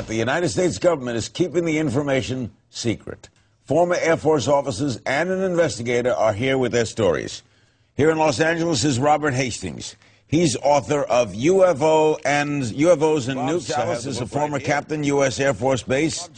that the United States government is keeping the information secret. Former Air Force officers and an investigator are here with their stories. Here in Los Angeles is Robert Hastings. He's author of UFOs and Nukes. Dallas is a former captain, U.S. Air Force Base.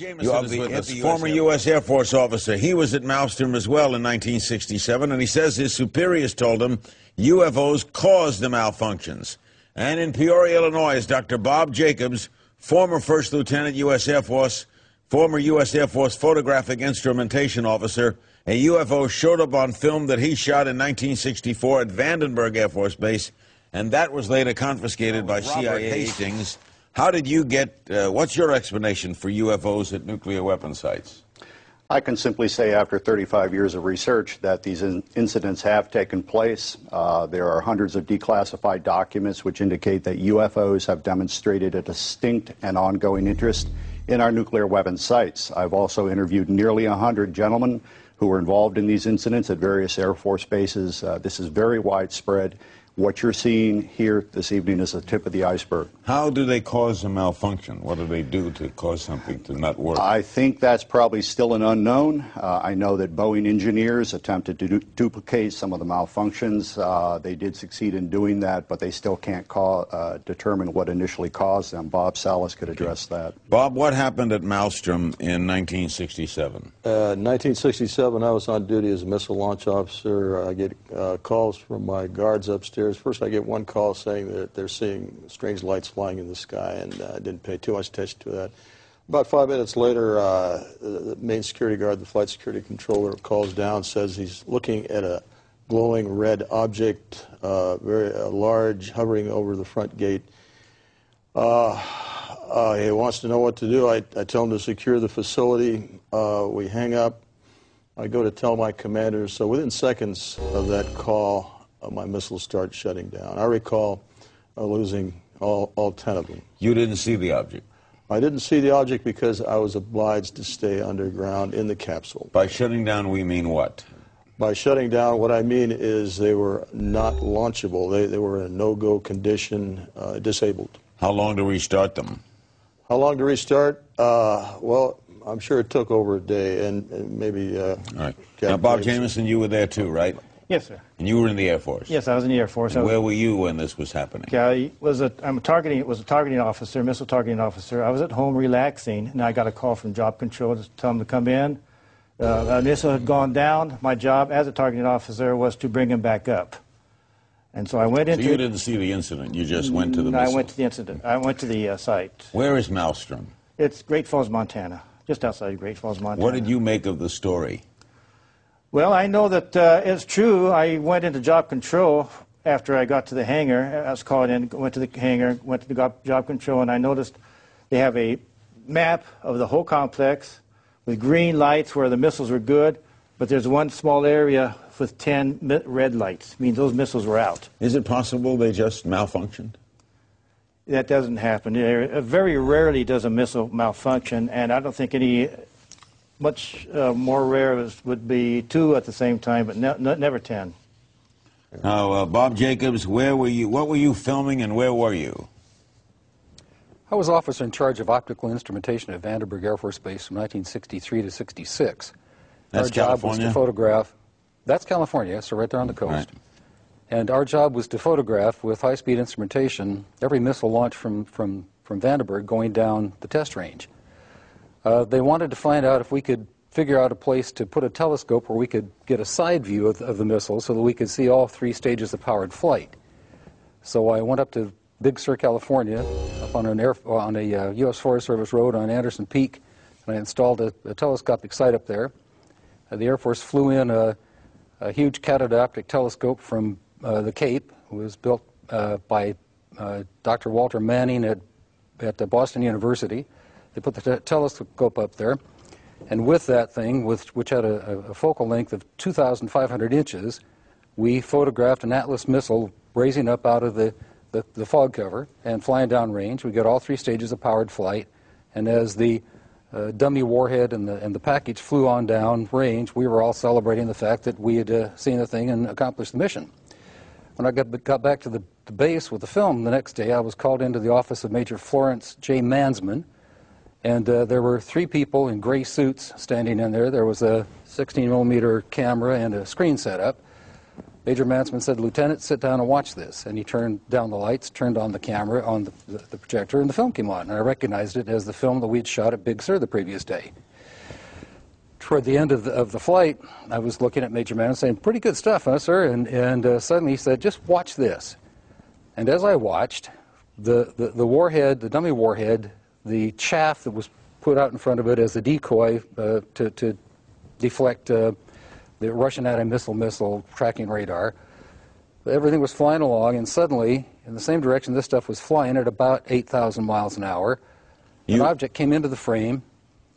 Former U.S. Air Force officer. He was at Maelstrom as well in 1967, and he says his superiors told him UFOs caused the malfunctions. And in Peoria, Illinois, is Dr. Bob Jacobs, former First Lieutenant, U.S. Air Force, former U.S. Air Force photographic instrumentation officer. A UFO showed up on film that he shot in 1964 at Vandenberg Air Force Base, and that was later confiscated by CIA. Hastings, how did you get, what's your explanation for UFOs at nuclear weapon sites? I can simply say after 35 years of research that these incidents have taken place. There are hundreds of declassified documents which indicate that UFOs have demonstrated a distinct and ongoing interest in our nuclear weapon sites. I've also interviewed nearly 100 gentlemen who were involved in these incidents at various Air Force bases. This is very widespread. What you're seeing here this evening is the tip of the iceberg. How do they cause a malfunction? What do they do to cause something to not work? I think that's probably still an unknown. I know that Boeing engineers attempted to duplicate some of the malfunctions. They did succeed in doing that, but they still can't determine what initially caused them. Bob Salas could address that. Bob, what happened at Maelstrom in 1967? 1967, I was on duty as a missile launch officer. I get calls from my guards upstairs. First, I get one call saying that they're seeing strange lights flying in the sky, and I didn't pay too much attention to that. About 5 minutes later, the main security guard, the flight security controller, calls down, says he's looking at a glowing red object, very large, hovering over the front gate. He wants to know what to do. I tell him to secure the facility. We hang up. I go to tell my commanders. So within seconds of that call, my missiles start shutting down. I recall losing all 10 of them. You didn't see the object? I didn't see the object because I was obliged to stay underground in the capsule. By shutting down, we mean what? By shutting down, what I mean is they were not launchable. They were in a no-go condition, disabled. How long to restart them? How long to restart? Well, I'm sure it took over a day, and maybe... All right. Now, Bob Jamison, you were there too, right? Yes, sir. And you were in the Air Force? Yes, I was in the Air Force. And where were you when this was happening? I was a targeting officer, missile targeting officer. I was at home relaxing, and I got a call from Job Control to tell them to come in. A missile had gone down. My job as a targeting officer was to bring him back up. And so I went into... So you didn't see the incident, you just went to the missile? I went to the incident. I went to the site. Where is Maelstrom? It's Great Falls, Montana, just outside of Great Falls, Montana. What did you make of the story? Well, I know that it's true. I went into Job Control after I got to the hangar. I was called in, went to the hangar, went to the Job Control, and I noticed they have a map of the whole complex with green lights where the missiles were good, but there's one small area with 10 red lights. Means those missiles were out. Is it possible they just malfunctioned? That doesn't happen. Very rarely does a missile malfunction, and I don't think any... Much more rare would be 2 at the same time, but never 10. Now, Bob Jacobs, where were you? What were you filming, and where were you? I was officer in charge of optical instrumentation at Vandenberg Air Force Base from 1963 to 66. That's our job California? was to photograph. That's California, so right there on the coast. Right. And our job was to photograph with high-speed instrumentation every missile launch from Vandenberg going down the test range. They wanted to find out if we could figure out a place to put a telescope where we could get a side view of the missile so that we could see all 3 stages of powered flight. So I went up to Big Sur, California, up on a U.S. Forest Service road on Anderson Peak, and I installed a telescopic sight up there. The Air Force flew in a huge catadioptric telescope from the Cape. It was built by Dr. Walter Manning at Boston University. They put the telescope up there, and with that thing, which had a focal length of 2,500 inches, we photographed an Atlas missile raising up out of the fog cover and flying downrange. We got all 3 stages of powered flight, and as the dummy warhead and the package flew on down range, we were all celebrating the fact that we had seen the thing and accomplished the mission. When I got back to the base with the film the next day, I was called into the office of Major Florence J. Mansman, And there were 3 people in gray suits standing in there. There was a 16mm camera and a screen set up. Major Mansman said, "Lieutenant, sit down and watch this." And he turned down the lights, turned on the camera, on the projector, and the film came on. And I recognized it as the film that we'd shot at Big Sur the previous day. Toward the end of the flight, I was looking at Major Mansman saying, "Pretty good stuff, huh, sir?" And suddenly he said, "Just watch this." And as I watched, the warhead, the dummy warhead, the chaff that was put out in front of it as a decoy to deflect the Russian anti-missile tracking radar. Everything was flying along, and suddenly, in the same direction this stuff was flying at about 8,000 miles an hour, an object came into the frame,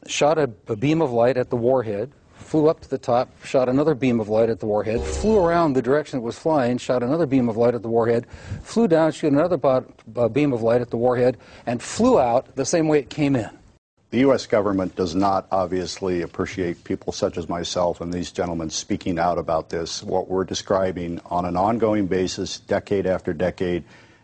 shot a beam of light at the warhead, flew up to the top, shot another beam of light at the warhead, flew around the direction it was flying, shot another beam of light at the warhead, flew down, shot another beam of light at the warhead, and flew out the same way it came in. The U.S. government does not obviously appreciate people such as myself and these gentlemen speaking out about this. What we're describing on an ongoing basis, decade after decade,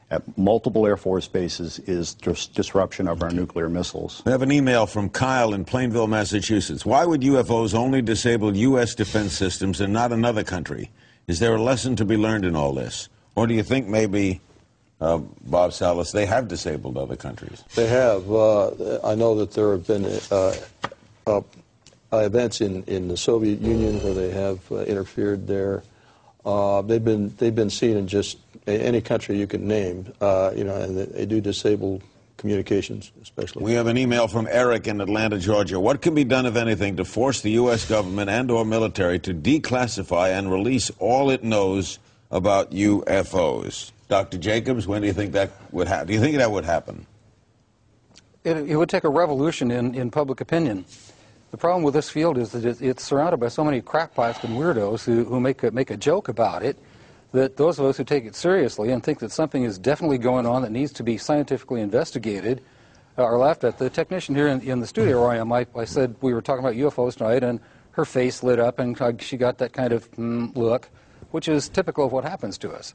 at multiple Air Force bases, is just disruption of our nuclear missiles. We have an email from Kyle in Plainville, Massachusetts. Why would UFOs only disable U.S. defense systems and not another country? Is there a lesson to be learned in all this? Or do you think maybe, Bob Salas, they have disabled other countries? They have. I know that there have been events in the Soviet Union where they have interfered there. They've been seen in just any country you can name, and they do disable communications, especially. We have an email from Eric in Atlanta, Georgia. What can be done, if anything, to force the U.S. government and/or military to declassify and release all it knows about UFOs? Dr. Jacobs, when do you think that would happen? Do you think that would happen? It would take a revolution in public opinion. The problem with this field is that it's surrounded by so many crackpots and weirdos who make a joke about it, that those of us who take it seriously and think that something is definitely going on that needs to be scientifically investigated are laughed at. The technician here in the studio where I am, I said we were talking about UFOs tonight, and her face lit up and she got that kind of look, which is typical of what happens to us.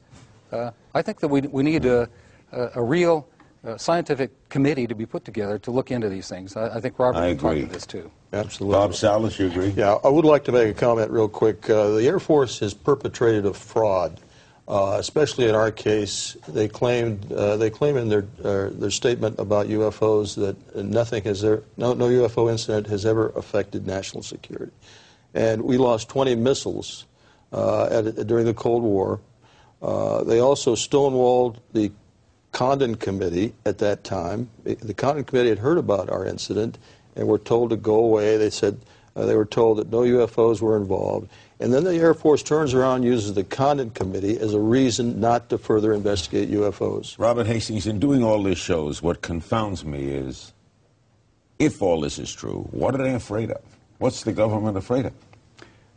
I think that we need a real scientific committee to be put together to look into these things. I think Robert can talk to this too. Absolutely. Bob Salas, you agree? Yeah, I would like to make a comment real quick. The Air Force has perpetrated a fraud, especially in our case. They claim in their statement about UFOs that no UFO incident has ever affected national security, and we lost 20 missiles during the Cold War. They also stonewalled the Condon Committee at that time. The Condon Committee had heard about our incident and were told to go away. They said they were told that no UFOs were involved. And then the Air Force turns around and uses the Condon Committee as a reason not to further investigate UFOs. Robert Hastings, in doing all these shows, what confounds me is, if all this is true, what are they afraid of? What's the government afraid of?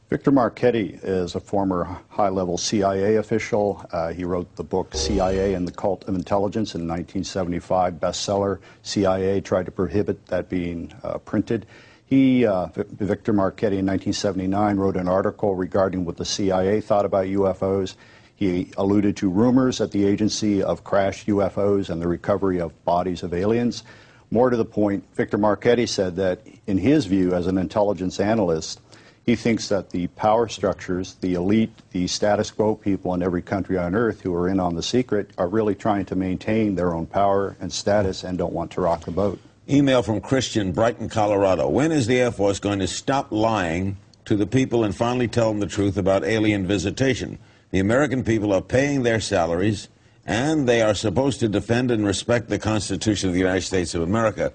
Victor Marchetti is a former high-level CIA official. He wrote the book CIA and the Cult of Intelligence in 1975, bestseller. CIA tried to prohibit that being printed. Victor Marchetti in 1979 wrote an article regarding what the CIA thought about UFOs. He alluded to rumors at the agency of crashed UFOs and the recovery of bodies of aliens. More to the point, Victor Marchetti said that, in his view as an intelligence analyst, he thinks that the power structures, the elite, the status quo people in every country on earth who are in on the secret are really trying to maintain their own power and status and don't want to rock the boat. Email from Christian, Brighton, Colorado. When is the Air Force going to stop lying to the people and finally tell them the truth about alien visitation? The American people are paying their salaries, and they are supposed to defend and respect the Constitution of the United States of America.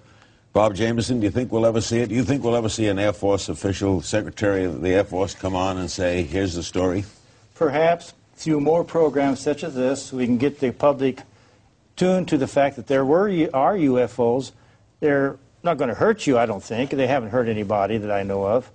Bob Jameson, do you think we'll ever see it? Do you think we'll ever see an Air Force official, Secretary of the Air Force, come on and say, here's the story? Perhaps through more programs such as this, we can get the public tuned to the fact that there are UFOs. They're not going to hurt you, I don't think. They haven't hurt anybody that I know of.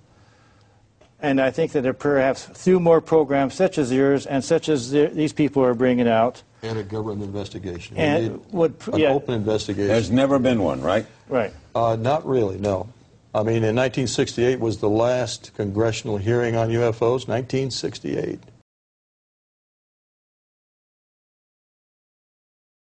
And I think that perhaps through more programs such as yours and such as these people are bringing out. And a government investigation. And an open investigation. There's never been one, right? Right. Not really, no. I mean, in 1968 was the last congressional hearing on UFOs, 1968.